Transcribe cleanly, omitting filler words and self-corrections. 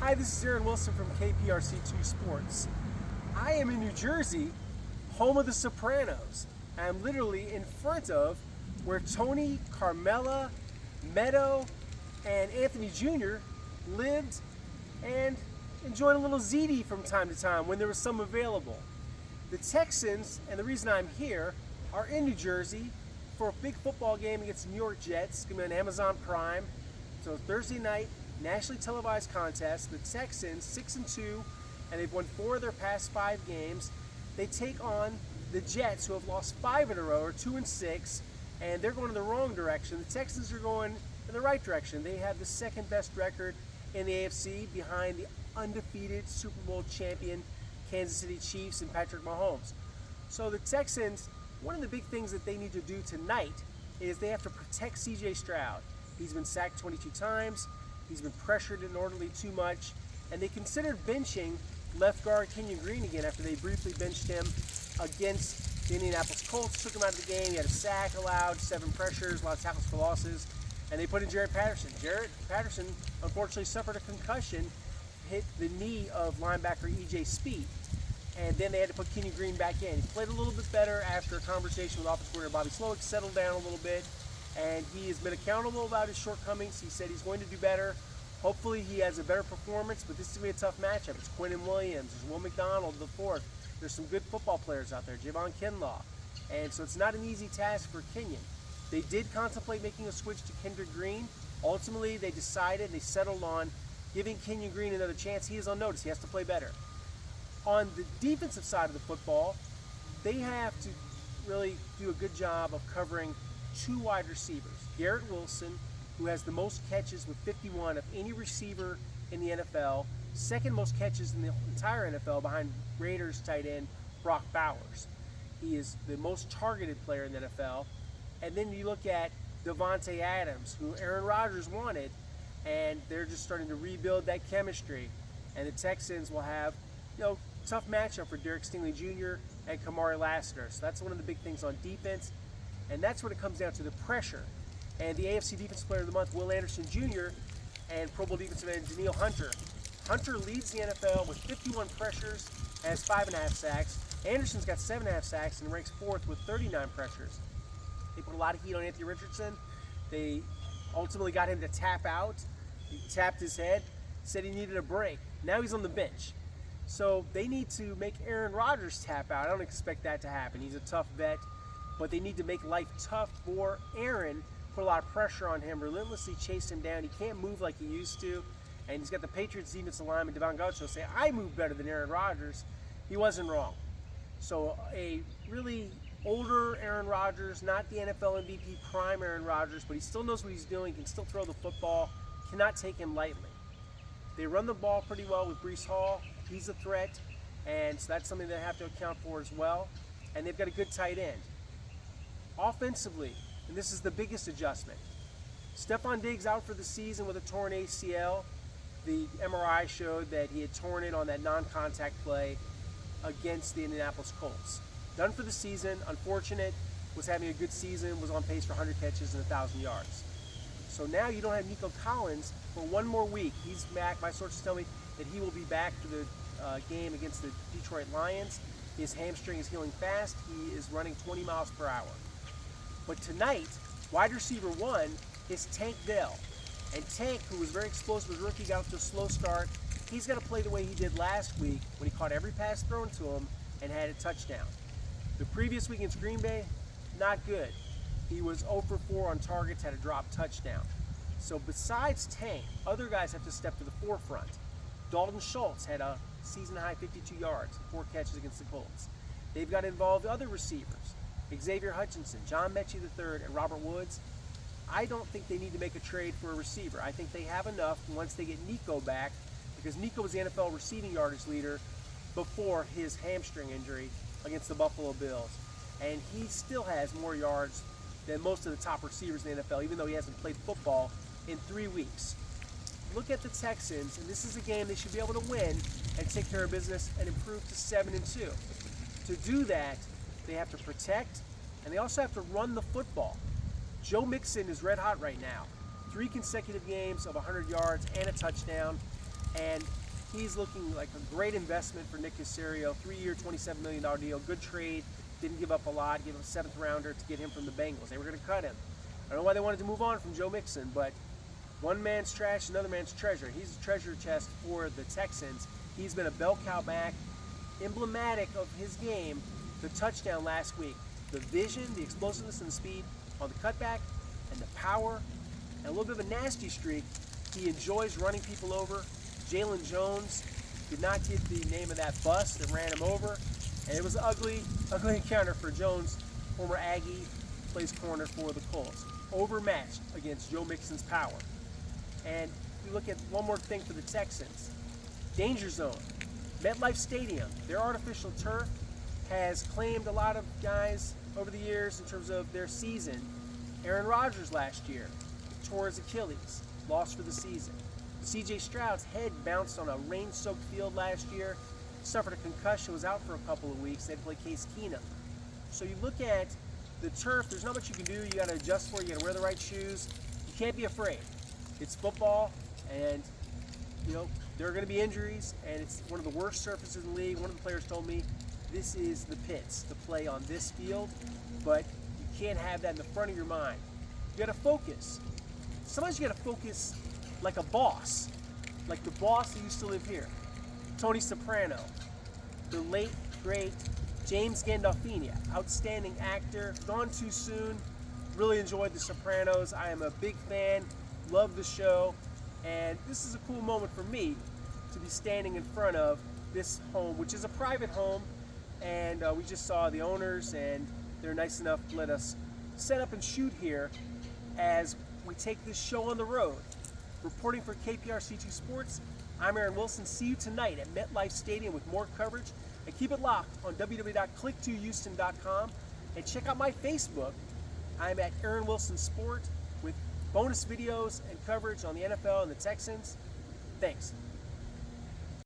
Hi, this is Aaron Wilson from KPRC2 Sports. I am in New Jersey, home of the Sopranos. I'm literally in front of where Tony, Carmela, Meadow, and Anthony Jr. lived and enjoyed a little ziti from time to time when there was some available. The Texans, and the reason I'm here, are in New Jersey for a big football game against the New York Jets. It's going to be on Amazon Prime. So Thursday night, nationally televised contest. The Texans, 6-2, and they've won 4 of their past 5 games. They take on the Jets, who have lost 5 in a row, or 2-6, and they're going in the wrong direction. The Texans are going in the right direction. They have the second best record in the AFC, behind the undefeated Super Bowl champion Kansas City Chiefs and Patrick Mahomes. So the Texans, one of the big things that they need to do tonight is they have to protect C.J. Stroud. He's been sacked 22 times. He's been pressured inordinately too much. And they considered benching left guard Kenyon Green again after they briefly benched him against the Indianapolis Colts. Took him out of the game. He had a sack allowed, 7 pressures, a lot of tackles for losses. And they put in Jaret Patterson. Jaret Patterson unfortunately suffered a concussion, hit the knee of linebacker E.J. Speed. And then they had to put Kenyon Green back in. He played a little bit better after a conversation with offensive coordinator Bobby Slowick, settled down a little bit, and he has been accountable about his shortcomings. He said he's going to do better. Hopefully he has a better performance, but this is going to be a tough matchup. It's Quinnen Williams, there's Will McDonald, the fourth. There's some good football players out there, Javon Kinlaw. And so it's not an easy task for Kenyon. They did contemplate making a switch to Kendrick Green. Ultimately, they settled on giving Kenyon Green another chance. He is on notice. He has to play better. On the defensive side of the football, they have to really do a good job of covering 2 wide receivers. Garrett Wilson, who has the most catches with 51 of any receiver in the NFL, second most catches in the entire NFL behind Raiders tight end Brock Bowers. He is the most targeted player in the NFL. And then you look at Davante Adams, who Aaron Rodgers wanted, and they're just starting to rebuild that chemistry. And the Texans will have, tough matchup for Derek Stingley Jr. and Kamari Lassiter. So that's one of the big things on defense. And that's when it comes down to the pressure. And the AFC Defensive Player of the Month, Will Anderson Jr., and Pro Bowl defensive end Danielle Hunter. Hunter leads the NFL with 51 pressures, has 5.5 sacks. Anderson's got 7.5 sacks and ranks 4th with 39 pressures. They put a lot of heat on Anthony Richardson. They ultimately got him to tap out. He tapped his head, said he needed a break. Now he's on the bench. So they need to make Aaron Rodgers tap out. I don't expect that to happen. He's a tough vet, but they need to make life tough for Aaron, put a lot of pressure on him, relentlessly chase him down. He can't move like he used to, and he's got the Patriots defensive lineman Devon Gaucho say, I move better than Aaron Rodgers. He wasn't wrong. So a really older Aaron Rodgers, not the NFL MVP prime Aaron Rodgers, but he still knows what he's doing, can still throw the football, cannot take him lightly. They run the ball pretty well with Breece Hall. He's a threat, and so that's something they have to account for as well. And they've got a good tight end. Offensively, and this is the biggest adjustment, Stephon Diggs out for the season with a torn ACL. The MRI showed that he had torn it on that non-contact play against the Indianapolis Colts. Done for the season, unfortunate, was having a good season, was on pace for 100 catches and 1,000 yards. So now you don't have Nico Collins for 1 more week. He's back. My sources tell me that he will be back for the game against the Detroit Lions. His hamstring is healing fast. He is running 20 miles per hour. But tonight, wide receiver 1 is Tank Dell. And Tank, who was very explosive as a rookie, got off to a slow start. He's got to play the way he did last week when he caught every pass thrown to him and had a touchdown. The previous week against Green Bay, not good. He was 0 for 4 on targets, had a drop touchdown. So besides Tank, other guys have to step to the forefront. Dalton Schultz had a season-high 52 yards, 4 catches against the Colts. They've got to involve other receivers, Xavier Hutchinson, John Mechie III, and Robert Woods. I don't think they need to make a trade for a receiver. I think they have enough once they get Nico back, because Nico was the NFL receiving yardage leader before his hamstring injury against the Buffalo Bills. And he still has more yards than most of the top receivers in the NFL, even though he hasn't played football in 3 weeks. Look at the Texans, and this is a game they should be able to win and take care of business and improve to 7-2. To do that, they have to protect, and they also have to run the football. Joe Mixon is red hot right now. 3 consecutive games of 100 yards and a touchdown. and he's looking like a great investment for Nick Caserio. 3-year, $27 million deal, good trade. Didn't give up a lot, gave up a 7th rounder to get him from the Bengals. They were going to cut him. I don't know why they wanted to move on from Joe Mixon, but one man's trash, another man's treasure. He's a treasure chest for the Texans. He's been a bell cow back, emblematic of his game, the touchdown last week. The vision, the explosiveness and the speed on the cutback, and the power, and a little bit of a nasty streak. He enjoys running people over. Jalen Jones did not get the name of that bus that ran him over, and it was an ugly encounter for Jones, former Aggie, plays corner for the Colts. Overmatched against Joe Mixon's power. And you look at one more thing for the Texans. Danger zone. MetLife Stadium, their artificial turf, has claimed a lot of guys over the years in terms of their season. Aaron Rodgers last year tore his Achilles, lost for the season. C.J. Stroud's head bounced on a rain-soaked field last year, suffered a concussion, was out for a couple of weeks. They had to play Case Keenum. So you look at the turf, there's not much you can do. You got to adjust for it. You got to wear the right shoes. You can't be afraid. It's football, and there are going to be injuries, and it's one of the worst surfaces in the league. One of the players told me this is the pits to play on this field, but you can't have that in the front of your mind. You got to focus. Sometimes you got to focus like a boss, like the boss that used to live here. Tony Soprano, the late, great James Gandolfini, outstanding actor, gone too soon. Really enjoyed The Sopranos. I am a big fan, love the show, and this is a cool moment for me to be standing in front of this home, which is a private home, and we just saw the owners, and they're nice enough to let us set up and shoot here as we take this show on the road. Reporting for KPRC2 Sports, I'm Aaron Wilson. See you tonight at MetLife Stadium with more coverage. And keep it locked on www.click2houston.com. And check out my Facebook. I'm at Aaron Wilson Sport with bonus videos and coverage on the NFL and the Texans. Thanks.